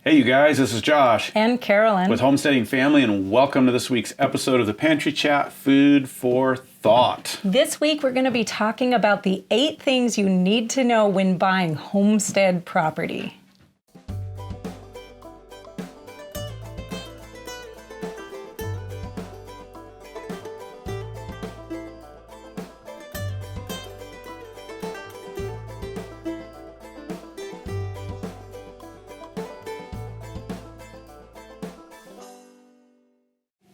Hey you guys, this is Josh. And Carolyn. With Homesteading Family, and welcome to this week's episode of the Pantry Chat, Food for Thought. This week we're going to be talking about the 8 things you need to know when buying homestead property.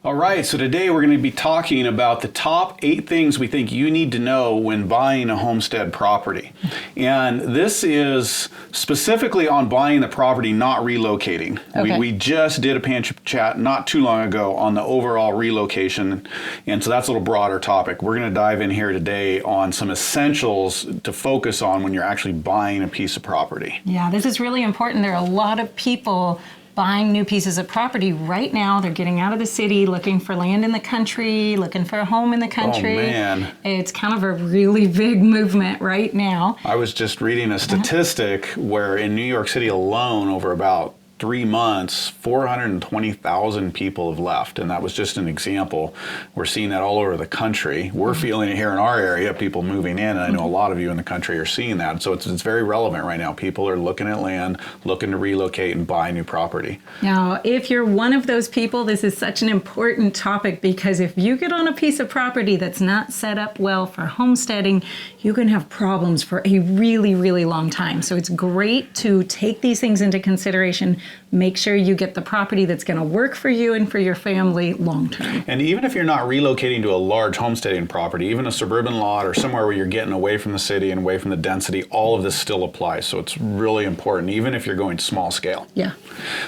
All right, so today we're going to be talking about the top 8 things we think you need to know when buying a homestead property. And this is specifically on buying the property, not relocating. Okay. We just did a Pantry Chat not too long ago on the overall relocation, and so that's a little broader topic. We're going to dive in here today on some essentials to focus on when you're actually buying a piece of property. Yeah, this is really important. There are a lot of people buying new pieces of property right now. They're getting out of the city, looking for land in the country, looking for a home in the country. Oh, man. It's kind of a really big movement right now. I was just reading a statistic where in New York City alone, over about 3 months, 420,000 people have left, and that was just an example. We're seeing that all over the country. We're feeling it here in our area, people moving in, and I know a lot of you in the country are seeing that. So it's very relevant right now. People are looking at land, looking to relocate and buy new property. Now, if you're one of those people, this is such an important topic, because if you get on a piece of property that's not set up well for homesteading, you can have problems for a really, really long time. So it's great to take these things into consideration. Make sure you get the property that's going to work for you and for your family long term. And even if you're not relocating to a large homesteading property, even a suburban lot or somewhere where you're getting away from the city and away from the density, all of this still applies. So it's really important, even if you're going small scale. Yeah.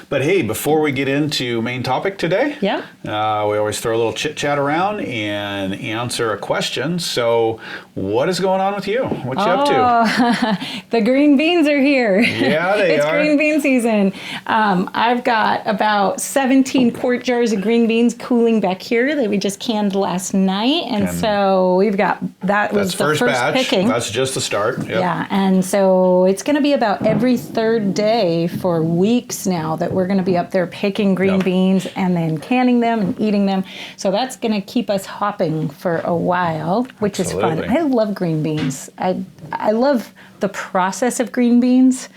But hey, before we get into main topic today, Yeah. we always throw a little chit chat around and answer a question. So what is going on with you? What you up to? The green beans are here. Yeah, they it's are. green bean season. I've got about 17 quart jars of green beans cooling back here that we just canned last night. And so we've got, that was the first batch. picking. That's just the start. Yep. Yeah, and so it's going to be about every third day for weeks now that we're going to be up there picking green beans and then canning them and eating them. So that's going to keep us hopping for a while, which is fun. I love green beans. I love the process of green beans.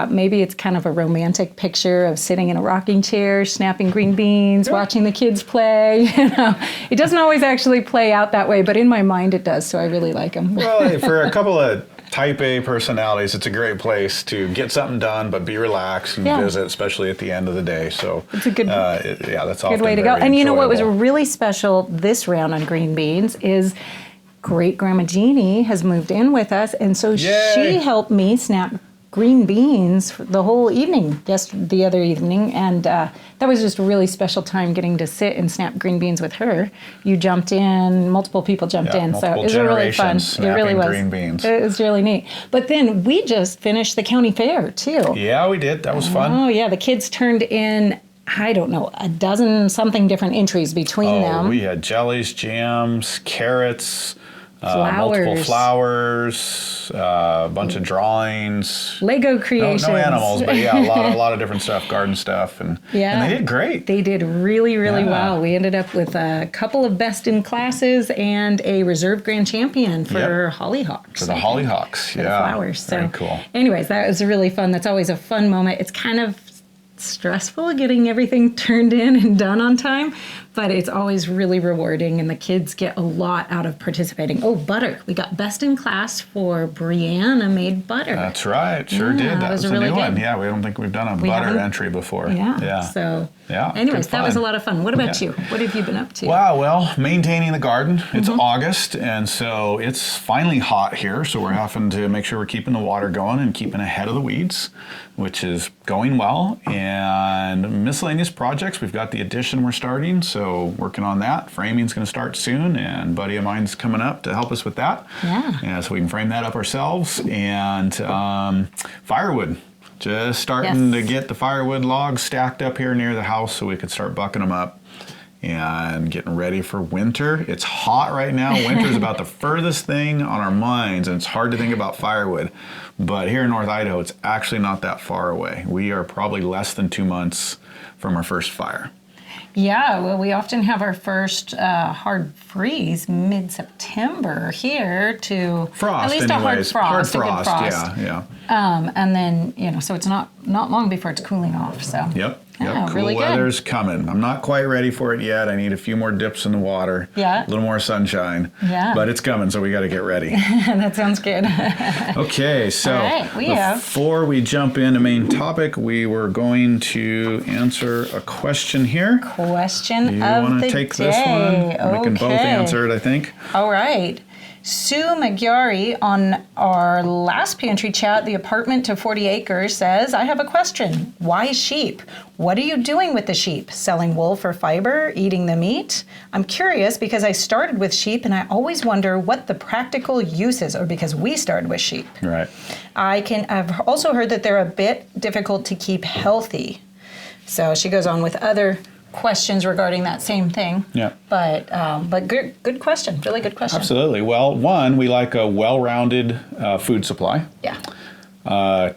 Maybe it's kind of a romantic picture of sitting in a rocking chair, snapping green beans, watching the kids play. You know, it doesn't always actually play out that way, but in my mind it does, so I really like them. Well, for a couple of Type A personalities, it's a great place to get something done, but be relaxed and visit, especially at the end of the day. So it's a good, that's good way to go. And you know what was really special this round on green beans is great grandma Jeannie has moved in with us, and so she helped me snap green beans for the whole evening, the other evening, and that was just a really special time getting to sit and snap green beans with her. You jumped in, multiple people jumped in, so it was really fun. It really was. Green beans. It was really neat. But then we just finished the county fair too. Yeah, we did. That was fun. Oh yeah, the kids turned in, I don't know, a dozen something different entries between them. We had jellies, jams, carrots, multiple flowers, a bunch of drawings, Lego creations. No animals, but yeah, a lot of different stuff, garden stuff, and they did great. They did really, really well. We ended up with a couple of best in classes and a reserve grand champion for hollyhocks. For the hollyhocks, for the flowers. Very so, cool. Anyways, that was really fun. That's always a fun moment. It's kind of stressful getting everything turned in and done on time, but it's always really rewarding, and the kids get a lot out of participating. Oh, butter. We got best in class for Brianna made butter. That's right. Sure did. That was a really new one. good. Yeah, we don't think we've done a butter entry before. Yeah. So anyways, that was a lot of fun. What about you? What have you been up to? Wow, well, maintaining the garden. It's August, and so it's finally hot here, so we're having to make sure we're keeping the water going and keeping ahead of the weeds, which is going well. And miscellaneous projects, we've got the addition we're starting, so working on that. Framing's going to start soon, and a buddy of mine's coming up to help us with that. Yeah. So we can frame that up ourselves. And firewood. Just starting to get the firewood logs stacked up here near the house so we could start bucking them up. and getting ready for winter. It's hot right now. Winter is about the furthest thing on our minds, and it's hard to think about firewood. But here in North Idaho, it's actually not that far away. We are probably less than 2 months from our first fire. Yeah, well, we often have our first hard freeze mid-September here to Frost, at least anyways. a hard frost, Hard frost, a good frost. yeah. And then, so it's not long before it's cooling off. So Yep. Yeah, Cool really good. weather's coming. I'm not quite ready for it yet. I need a few more dips in the water. Yeah. A little more sunshine. Yeah. But it's coming, so we got to get ready. That sounds good. Okay, so All right, before we jump into main topic, we were going to answer a question here. Question Do you of want the to take day. this one? We can both Okay. answer it, I think. All right. Sue McGarry on our last pantry chat, the apartment to 40 acres, says, I have a question. Why sheep? What are you doing with the sheep? Selling wool for fiber? Eating the meat? I'm curious because I started with sheep and I always wonder what the practical use is, or because we started with sheep. Right. I've also heard that they're a bit difficult to keep healthy. So she goes on with other questions regarding that same thing. Yeah. But good question. Really good question. Absolutely. Well, one, we like a well-rounded food supply. Yeah.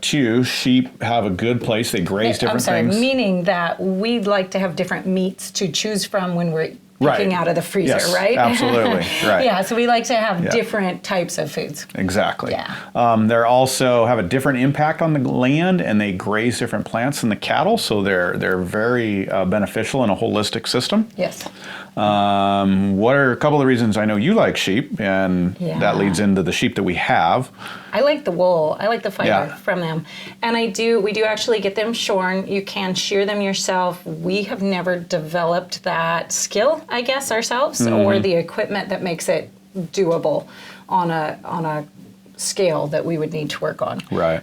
Two, sheep have a good place. They graze different things. Meaning that we'd like to have different meats to choose from when we're picking out of the freezer, Yes, right? absolutely. Right. Yeah, so we like to have different types of foods. Exactly. Yeah. They also have a different impact on the land, and they graze different plants than the cattle, so they're very beneficial in a holistic system. Yes. What are a couple of reasons I know you like sheep, and that leads into the sheep that we have. I like the wool. I like the fiber from them. And we do actually get them shorn. You can shear them yourself. We have never developed that skill, I guess, ourselves, or the equipment that makes it doable on a scale that we would need to work on. Right.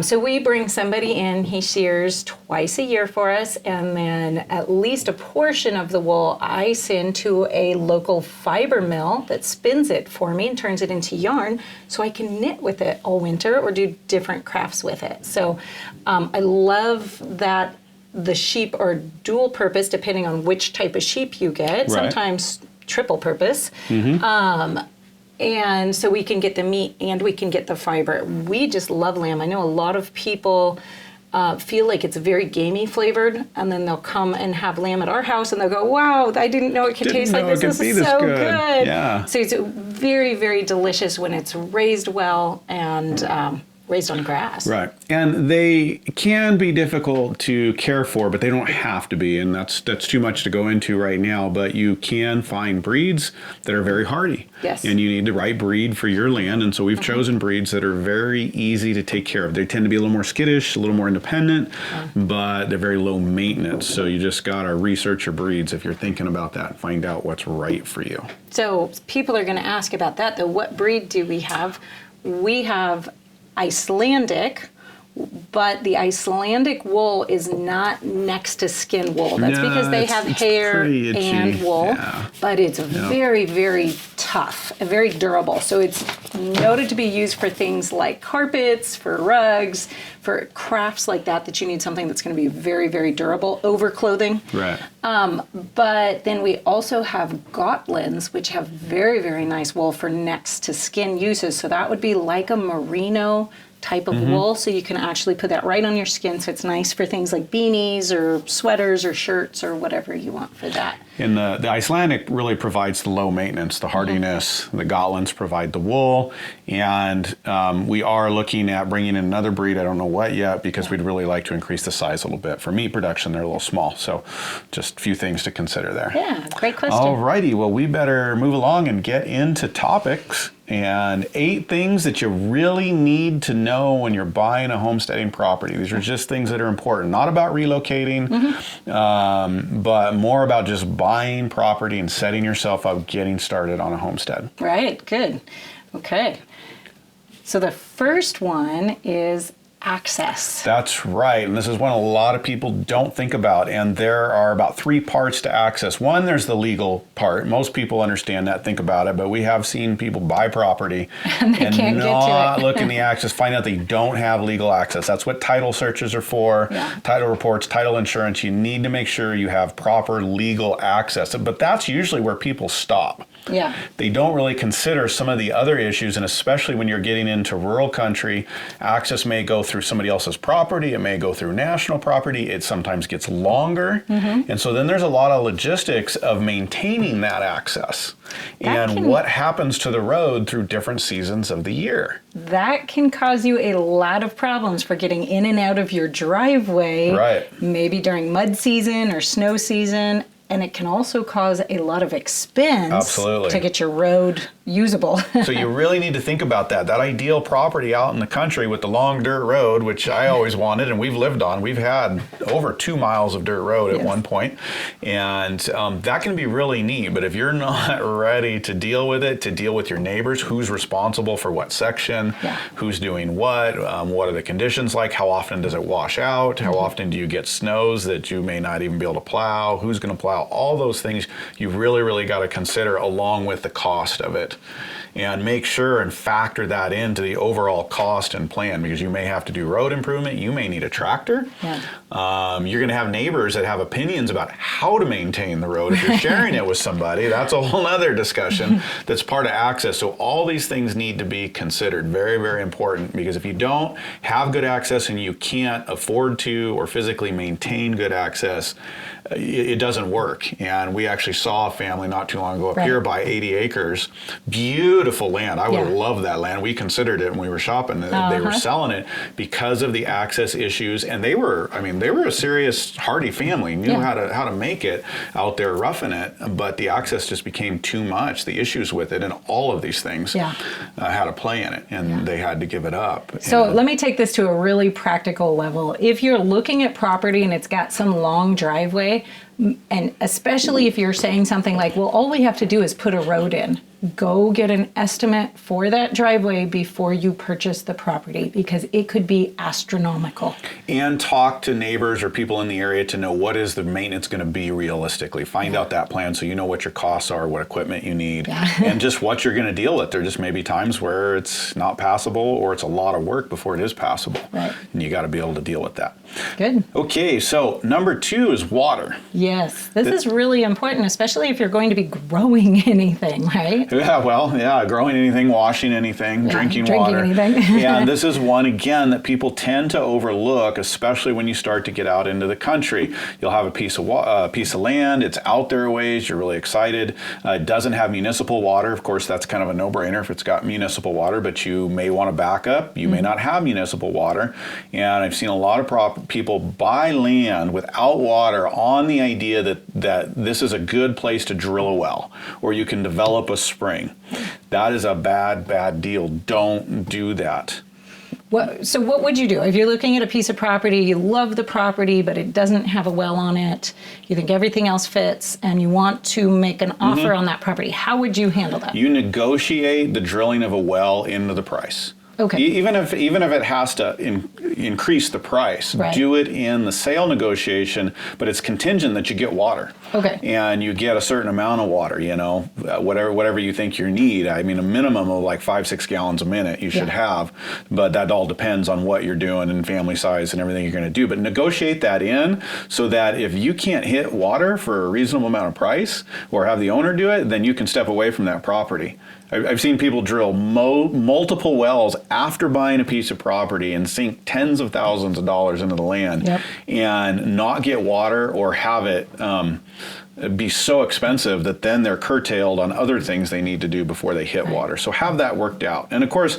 So we bring somebody in, he shears twice a year for us, and then at least a portion of the wool I send to a local fiber mill that spins it for me and turns it into yarn so I can knit with it all winter or do different crafts with it. So I love that the sheep are dual purpose depending on which type of sheep you get, sometimes triple purpose. And so we can get the meat and we can get the fiber. We just love lamb. I know a lot of people feel like it's very gamey flavored, and then they'll come and have lamb at our house and they'll go, wow, I didn't know it could taste like this. This is so good. Yeah. So it's very, very delicious when it's raised well and raised on grass. Right. And they can be difficult to care for, but they don't have to be. And that's too much to go into right now. But you can find breeds that are very hardy. Yes. And you need the right breed for your land. And so we've chosen breeds that are very easy to take care of. They tend to be a little more skittish, a little more independent, but they're very low maintenance. So you just got to research your breeds if you're thinking about that and find out what's right for you. So people are going to ask about that, though. What breed do we have? We have Icelandic, but the Icelandic wool is not next to skin wool. That's because they have hair and wool, but it's very, very tough and very durable. So it's noted to be used for things like carpets, for rugs, for crafts like that you need something that's going to be very, very durable, over clothing. Right. But then we also have Gotlands, which have very, very nice wool for next to skin uses. So that would be like a merino type of wool, so you can actually put that right on your skin, so it's nice for things like beanies or sweaters or shirts or whatever you want for that. And the Icelandic really provides the low maintenance, the hardiness. The Gotlands provide the wool, and we are looking at bringing in another breed. I don't know what yet, because we'd really like to increase the size a little bit. For meat production, they're a little small, so just a few things to consider there. Yeah, great question. Alrighty, well, we better move along and get into topics. And 8 things that you really need to know when you're buying a homesteading property. These are just things that are important, not about relocating, but more about just buying property and setting yourself up, getting started on a homestead. Right, good. Okay. So the first one is access. That's right. And this is one a lot of people don't think about. And there are about 3 parts to access. One, there's the legal part. Most people understand that, think about it. But we have seen people buy property and they can't not get to it. look in the access, find out they don't have legal access. That's what title searches are for, title reports, title insurance. You need to make sure you have proper legal access. But that's usually where people stop. Yeah. They don't really consider some of the other issues, and especially when you're getting into rural country, access may go through somebody else's property, it may go through national property, it sometimes gets longer, and so then there's a lot of logistics of maintaining that access and what happens to the road through different seasons of the year. That can cause you a lot of problems for getting in and out of your driveway, maybe during mud season or snow season. And it can also cause a lot of expense to get your road usable. So you really need to think about that. That ideal property out in the country with the long dirt road, which I always wanted and we've lived on. We've had over 2 miles of dirt road at one point. And that can be really neat. But if you're not ready to deal with it, to deal with your neighbors, who's responsible for what section, who's doing what are the conditions like, how often does it wash out, how often do you get snows that you may not even be able to plow, who's going to plow, all those things you really got to consider along with the cost of it. And make sure and factor that into the overall cost and plan, because you may have to do road improvement, you may need a tractor. You're going to have neighbors that have opinions about how to maintain the road. If you're sharing it with somebody, that's a whole other discussion that's part of access. So all these things need to be considered. Very important, because if you don't have good access and you can't afford to or physically maintain good access, it doesn't work. And we actually saw a family not too long ago up here buy 80 acres. Beautiful land. I would have loved that land. We considered it when we were shopping. They were selling it because of the access issues. And they were a serious, hardy family, knew how to make it out there roughing it. But the access just became too much. The issues with it and all of these things had a play in it. And they had to give it up. So let me take this to a really practical level. If you're looking at property and it's got some long driveway, and especially if you're saying something like, well, all we have to do is put a road in, go get an estimate for that driveway before you purchase the property, because it could be astronomical. And talk to neighbors or people in the area to know what is the maintenance going to be realistically. Find out that plan so you know what your costs are, what equipment you need, and just what you're going to deal with. There just may be times where it's not passable or it's a lot of work before it is passable. And you got to be able to deal with that. Good. Okay, so number 2 is water. Yes, this is really important, especially if you're going to be growing anything, right? Growing anything, washing anything, drinking water. Anything. And this is one, again, that people tend to overlook, especially when you start to get out into the country. You'll have a piece of land, it's out there a ways, you're really excited. It doesn't have municipal water. Of course, that's kind of a no-brainer if it's got municipal water, but you may want to back up. You may not have municipal water. And I've seen a lot of people buy land without water on the idea that this is a good place to drill a well, or you can develop a spring. That is a bad deal. Don't do that. So what would you do? If you're looking at a piece of property, you love the property, but it doesn't have a well on it, you think everything else fits, and you want to make an offer on that property, how would you handle that? You negotiate the drilling of a well into the price. Okay. Even if it has to increase the price, do it in the sale negotiation, but it's contingent that you get water. Okay. And you get a certain amount of water, whatever you think you need. I mean, a minimum of like 5-6 gallons a minute you should have, but that all depends on what you're doing and family size and everything you're going to do. But negotiate that in so that if you can't hit water for a reasonable amount of price or have the owner do it, then you can step away from that property. I've seen people drill multiple wells after buying a piece of property and sink tens of thousands of dollars into the land and not get water or have it be so expensive that then they're curtailed on other things they need to do before they hit water. So have that worked out. And of course,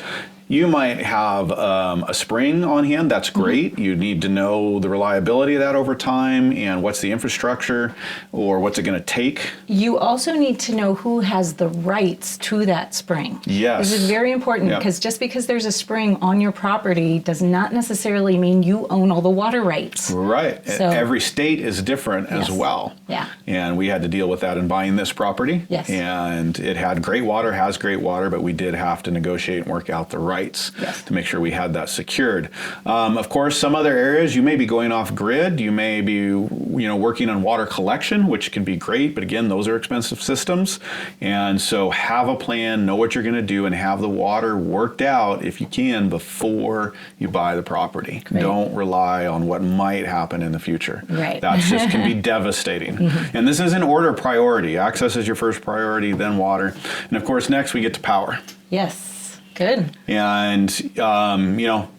you might have a spring on hand. That's great. You need to know the reliability of that over time and what's the infrastructure or what's it going to take. You also need to know who has the rights to that spring. Yes. This is very important because just because there's a spring on your property does not necessarily mean you own all the water rights. Right. So, every state is different as well. Yeah. And we had to deal with that in buying this property. Yes. And it had great water, has great water, but we did have to negotiate and work out the rights rights Yes. to make sure we had that secured. Of course, some other areas you may be going off grid. You may be working on water collection, which can be great, but again, those are expensive systems. And so have a plan, know what you're going to do, and have the water worked out if you can before you buy the property. Great. Don't rely on what might happen in the future. Right. That just can be devastating. And this is in order of priority. Access is your first priority, then water. And of course, next we get to power. Yes. Good. And,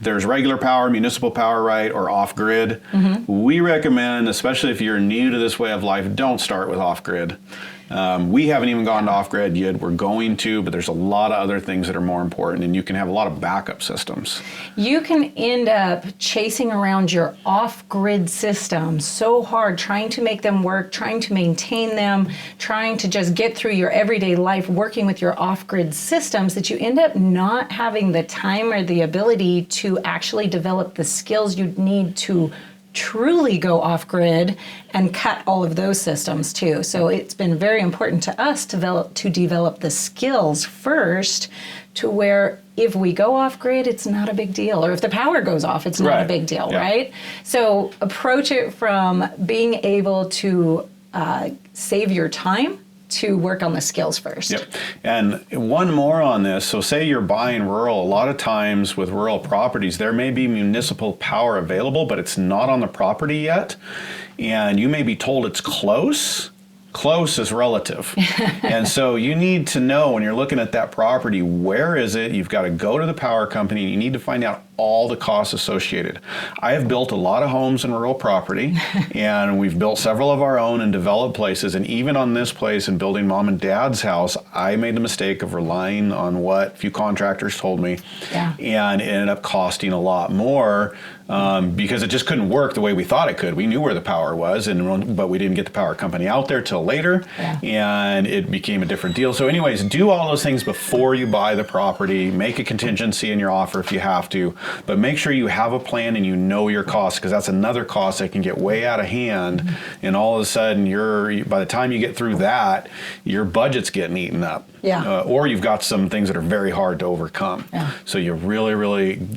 there's regular power, municipal power, right, or off-grid. We recommend, especially if you're new to this way of life, don't start with off-grid. We haven't even gone to off-grid yet. We're going to, but there's a lot of other things that are more important, and you can have a lot of backup systems. You can end up chasing around your off-grid system so hard, trying to make them work, trying to maintain them, trying to just get through your everyday life working with your off-grid systems, that you end up not having the time or the ability to actually develop the skills you need to truly go off grid and cut all of those systems too. So it's been very important to us to develop the skills first, to where if we go off grid, it's not a big deal. Or if the power goes off, it's not a big deal, right? So approach it from being able to save your time to work on the skills first. Yep. And one more on this. So say you're buying rural. A lot of times with rural properties, there may be municipal power available, but it's not on the property yet. And you may be told it's close. Close is relative. And so you need to know when you're looking at that property, where is it? You've got to go to the power company. You need to find out all the costs associated. I have built a lot of homes in rural property, and we've built several of our own in developed places. And even on this place in building mom and dad's house, I made the mistake of relying on what a few contractors told me. Yeah. And it ended up costing a lot more because it just couldn't work the way we thought it could. We knew where the power was, but we didn't get the power company out there till later, and it became a different deal. So anyways, do all those things before you buy the property. Make a contingency in your offer if you have to, but make sure you have a plan and you know your costs, because that's another cost that can get way out of hand, and all of a sudden by the time you get through that, your budget's getting eaten up. Yeah. Or you've got some things that are very hard to overcome. Yeah. So you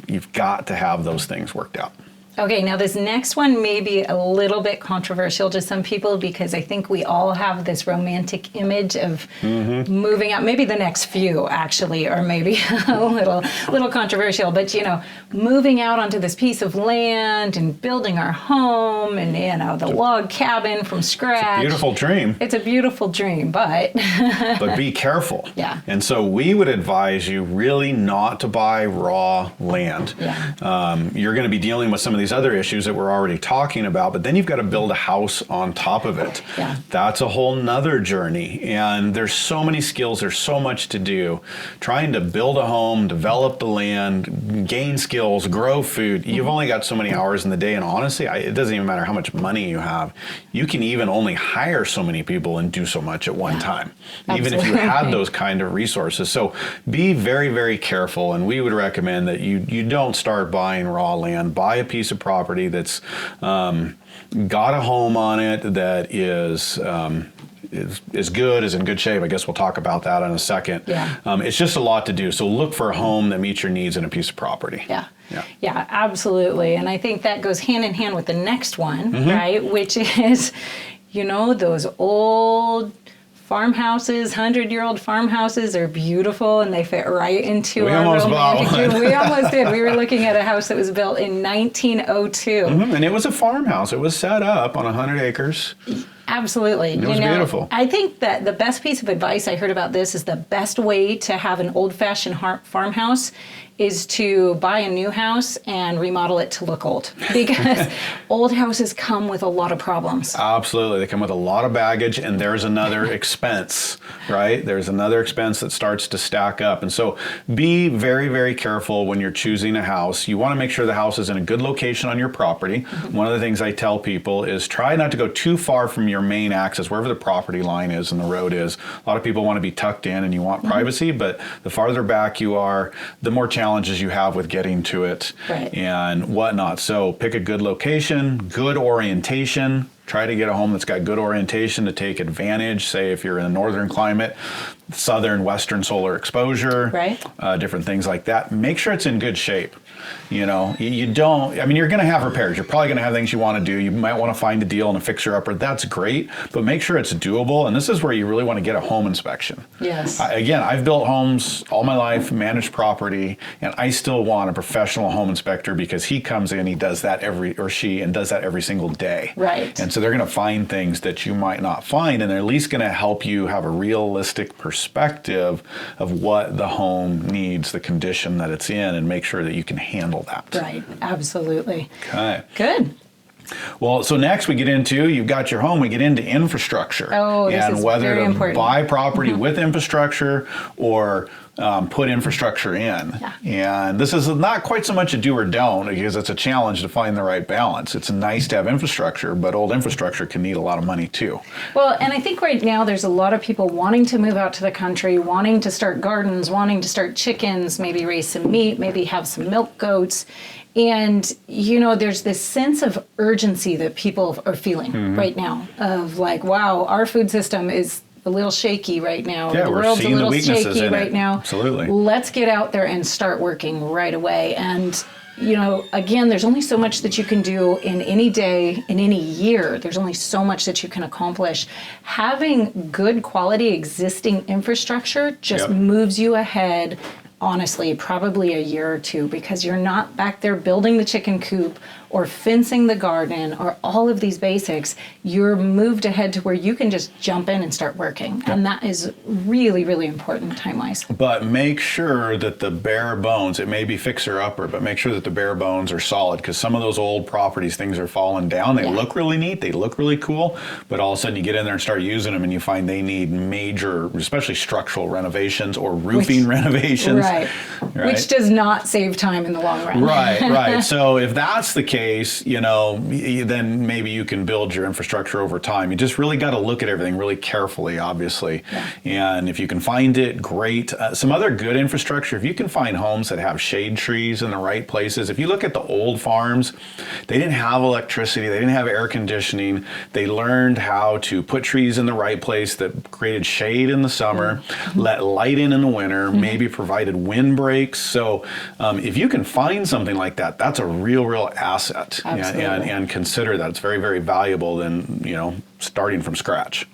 you've got to have those things worked out. Okay, now this next one may be a little bit controversial to some people, because I think we all have this romantic image of moving out. Maybe the next few actually, or maybe a little controversial. But moving out onto this piece of land and building our home, and the log cabin from scratch. It's a beautiful dream. It's a beautiful dream, but but be careful. Yeah. And so we would advise you really not to buy raw land. Yeah. You're going to be dealing with some of these other issues that we're already talking about, but then you've got to build a house on top of it. Yeah. That's a whole nother journey. And there's so many skills, there's so much to do. Trying to build a home, develop the land, gain skills, grow food. You've only got so many hours in the day, and honestly, it doesn't even matter how much money you have. You can even only hire so many people and do so much at one time, even if you had those kind of resources. So be very, very careful, and we would recommend that you don't start buying raw land. Buy a piece of property that's got a home on it that is good, is in good shape. I guess we'll talk about that in a second. Yeah. It's just a lot to do. So look for a home that meets your needs and a piece of property. Yeah, absolutely. And I think that goes hand in hand with the next one, right? Which is, those old farmhouses, 100-year-old farmhouses are beautiful, and they fit right into our romantic dream. We almost did. We were looking at a house that was built in 1902. And it was a farmhouse. It was set up on 100 acres. Absolutely. It was beautiful. I think that the best piece of advice I heard about this is the best way to have an old-fashioned farmhouse is to buy a new house and remodel it to look old, because old houses come with a lot of problems. Absolutely. They come with a lot of baggage, and there's another expense, right? There's another expense that starts to stack up. And so be very, very careful when you're choosing a house. You want to make sure the house is in a good location on your property. One of the things I tell people is try not to go too far from your main access, wherever the property line is and the road is. A lot of people want to be tucked in and you want privacy, but the farther back you are, the more challenges you have with getting to it and whatnot. So pick a good location, good orientation, Try to get a home that's got good orientation to take advantage. Say if you're in a northern climate, southern, western solar exposure, right? Different things like that. Make sure it's in good shape. You know, you don't, I mean, you're going to have repairs. You're probably going to have things you want to do. You might want to find a deal and a fixer-upper. That's great, but make sure it's doable. And this is where you really want to get a home inspection. Yes. Again, I've built homes all my life, managed property, and I still want a professional home inspector because he comes in, he does that every single day. Right. And so they're going to find things that you might not find, and they're at least going to help you have a realistic perspective of what the home needs, the condition that it's in, and make sure that you can handle that. Right, absolutely. Okay. Good. Well, so next we get into, you've got your home, we get into infrastructure. Oh, this is whether very to important. buy property with infrastructure or put infrastructure in. Yeah. And this is not quite so much a do or don't because it's a challenge to find the right balance. It's nice to have infrastructure, but old infrastructure can need a lot of money too. Well, and I think right now there's a lot of people wanting to move out to the country, wanting to start gardens, wanting to start chickens, maybe raise some meat, maybe have some milk goats. And, you know, there's this sense of urgency that people are feeling right now of like, wow, our food system is a little shaky right now. Yeah, the we're world's a seeing the little weaknesses shaky in right it. now. Absolutely. Let's get out there and start working right away. And, you know, again, there's only so much that you can do in any day, in any year. There's only so much that you can accomplish. Having good quality existing infrastructure just moves you ahead, honestly, probably a year or two, because you're not back there building the chicken coop or fencing the garden or all of these basics. You're moved ahead to where you can just jump in and start working. And that is really, really important time-wise. But make sure that the bare bones, it may be fixer-upper, but make sure that the bare bones are solid, because some of those old properties, things are falling down. They look really neat, they look really cool, but all of a sudden you get in there and start using them and you find they need major, especially structural renovations or roofing renovations. Right. Which does not save time in the long run. Right. So if that's the case, you know, then maybe you can build your infrastructure over time. You just really got to look at everything really carefully, obviously. Yeah. And if you can find it, great. Some other good infrastructure, if you can find homes that have shade trees in the right places. If you look at the old farms, they didn't have electricity, they didn't have air conditioning. They learned how to put trees in the right place that created shade in the summer, let light in the winter, maybe provided windbreaks. So if you can find something like that, that's a real asset. And consider that it's very, very valuable than, you know, starting from scratch.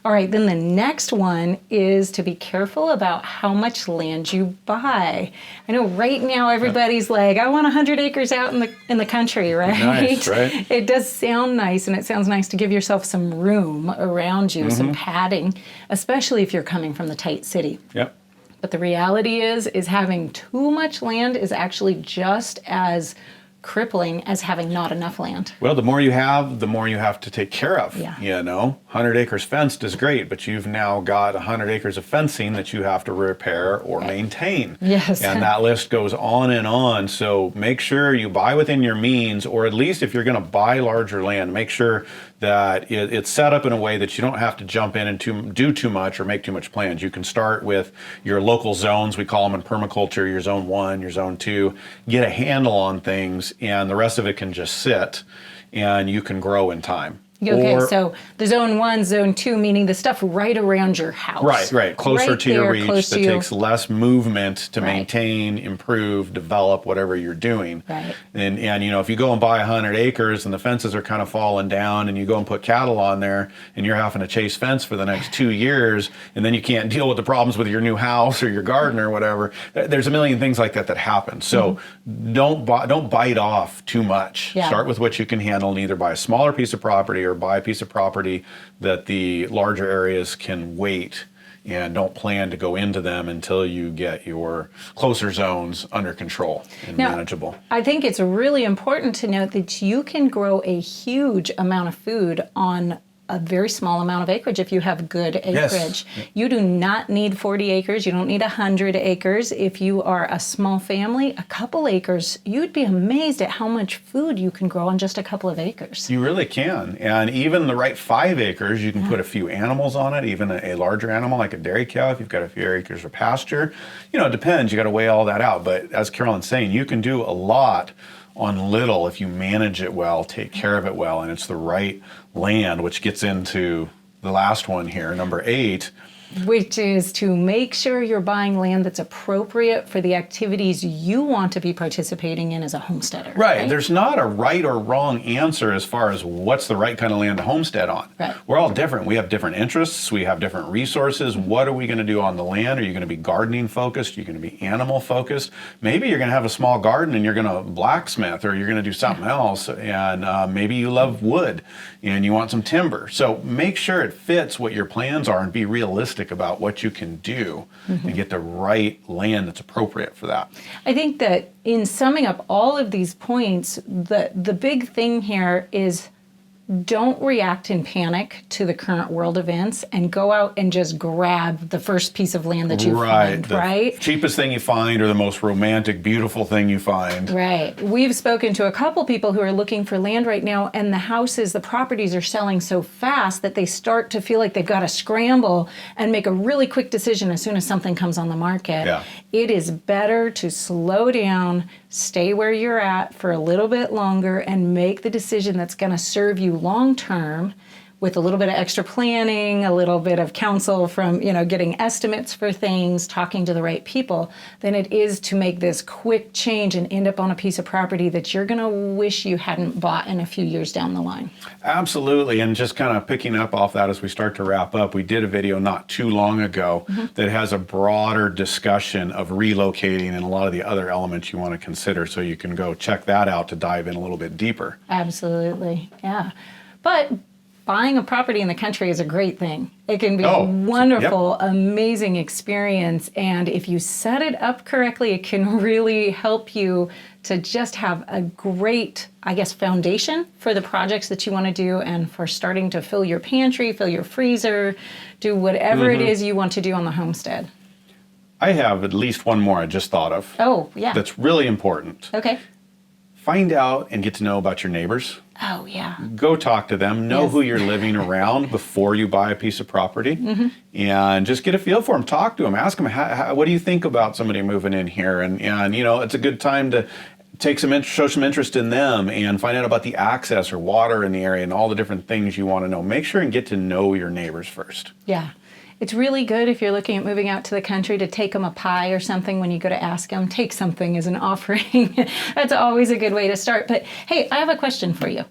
All right, then the next one is to be careful about how much land you buy. I know right now everybody's like, I want 100 acres out in the country, right? Nice, right? It does sound nice, and it sounds nice to give yourself some room around you, some padding, especially if you're coming from the tight city. Yep. But the reality is having too much land is actually just as crippling as having not enough land. Well, the more you have, the more you have to take care of. Yeah. You know, 100 acres fenced is great, but you've now got 100 acres of fencing that you have to repair or maintain. Yes. And that list goes on and on. So make sure you buy within your means, or at least if you're going to buy larger land, make sure that it's set up in a way that you don't have to jump in and do too much or make too much plans. You can start with your local zones. We call them in permaculture, your zone 1, your zone 2. Get a handle on things, and the rest of it can just sit, and you can grow in time. Okay, so the zone 1, zone 2, meaning the stuff right around your house. Right. Closer right to your there, reach, that takes less movement to maintain, improve, develop whatever you're doing. Right. And you know, if you go and buy 100 acres and the fences are kind of falling down and you go and put cattle on there and you're having to chase fence for the next 2 years, and then you can't deal with the problems with your new house or your garden or whatever, there's a million things like that happen. So don't bite off too much. Yeah. Start with what you can handle, and either buy a smaller piece of property or buy a piece of property that the larger areas can wait, and don't plan to go into them until you get your closer zones under control and manageable. I think it's really important to note that you can grow a huge amount of food on a very small amount of acreage if you have good acreage. Yes. You do not need 40 acres. You don't need 100 acres. If you are a small family, a couple acres, you'd be amazed at how much food you can grow on just a couple of acres. You really can. And even the right 5 acres, you can put a few animals on it, even a larger animal like a dairy cow if you've got a few acres of pasture. You know, it depends. You got to weigh all that out. But as Carolyn's saying, you can do a lot on little if you manage it well, take care of it well, and it's the right land, which gets into the last one here, number 8. Which is to make sure you're buying land that's appropriate for the activities you want to be participating in as a homesteader. Right. There's not a right or wrong answer as far as what's the right kind of land to homestead on. Right. We're all different. We have different interests. We have different resources. What are we going to do on the land? Are you going to be gardening focused? Are you going to be animal focused? Maybe you're going to have a small garden and you're going to blacksmith, or you're going to do something else. And maybe you love wood and you want some timber. So make sure it fits what your plans are and be realistic about what you can do and get the right land that's appropriate for that. I think that in summing up all of these points, the big thing here is don't react in panic to the current world events and go out and just grab the first piece of land that you find, right? Cheapest thing you find or the most romantic, beautiful thing you find. Right. We've spoken to a couple people who are looking for land right now, and the properties are selling so fast that they start to feel like they've got to scramble and make a really quick decision as soon as something comes on the market. Yeah. It is better to slow down, stay where you're at for a little bit longer, and make the decision that's going to serve you long term, with a little bit of extra planning, a little bit of counsel from, getting estimates for things, talking to the right people, than it is to make this quick change and end up on a piece of property that you're going to wish you hadn't bought in a few years down the line. Absolutely. And just kind of picking up off that as we start to wrap up, we did a video not too long ago that has a broader discussion of relocating and a lot of the other elements you want to consider. So you can go check that out to dive in a little bit deeper. Absolutely. Yeah. But buying a property in the country is a great thing. It can be a wonderful, amazing experience. And if you set it up correctly, it can really help you to just have a great, foundation for the projects that you want to do and for starting to fill your pantry, fill your freezer, do whatever it is you want to do on the homestead. I have at least one more I just thought of. Oh, yeah. That's really important. Okay. Find out and get to know about your neighbors. Oh, yeah. Go talk to them. Know who you're living around before you buy a piece of property. And just get a feel for them. Talk to them. Ask them, what do you think about somebody moving in here? And it's a good time to show some interest in them and find out about the access or water in the area and all the different things you want to know. Make sure and get to know your neighbors first. Yeah. It's really good if you're looking at moving out to the country to take them a pie or something when you go to ask them. Take something as an offering. That's always a good way to start. But hey, I have a question for you.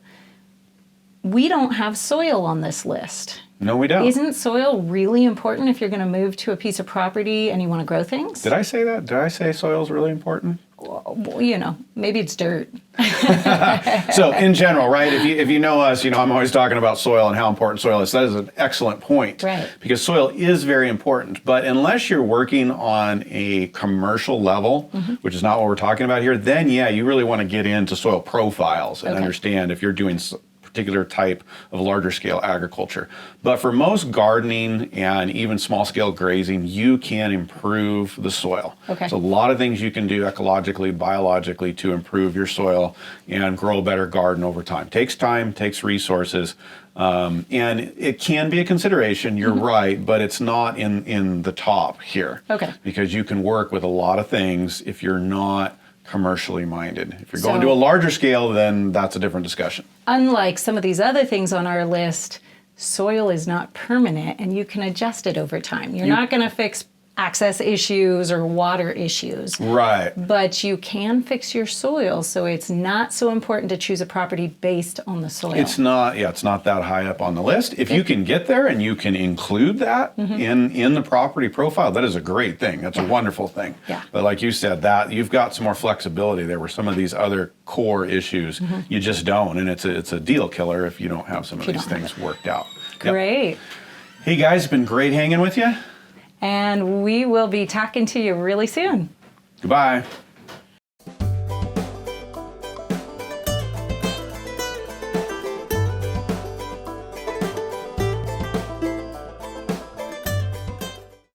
We don't have soil on this list. No, we don't. Isn't soil really important if you're going to move to a piece of property and you want to grow things? Did I say that? Did I say soil is really important? Well, maybe it's dirt. So in general, right, if you know us, I'm always talking about soil and how important soil is. That is an excellent point. Right. Because soil is very important. But unless you're working on a commercial level, which is not what we're talking about here, then you really want to get into soil profiles and understand if you're doing particular type of larger scale agriculture. But for most gardening and even small scale grazing, you can improve the soil. Okay. So a lot of things you can do ecologically, biologically to improve your soil and grow a better garden over time. Takes time, takes resources, and it can be a consideration, you're right, but it's not in the top here. Okay. Because you can work with a lot of things if you're not commercially minded. If you're going to a larger scale, then that's a different discussion. Unlike some of these other things on our list, soil is not permanent and you can adjust it over time. You're not going to fix access issues or water issues. Right. But you can fix your soil, so it's not so important to choose a property based on the soil. It's not that high up on the list. If you can get there and you can include that in the property profile, that is a great thing. That's a wonderful thing. Yeah. But like you said, that you've got some more flexibility there where some of these other core issues you just don't, and it's a deal killer if you don't have some of these things worked out. Great. Yep. Hey guys, it's been great hanging with you. And we will be talking to you really soon. Goodbye.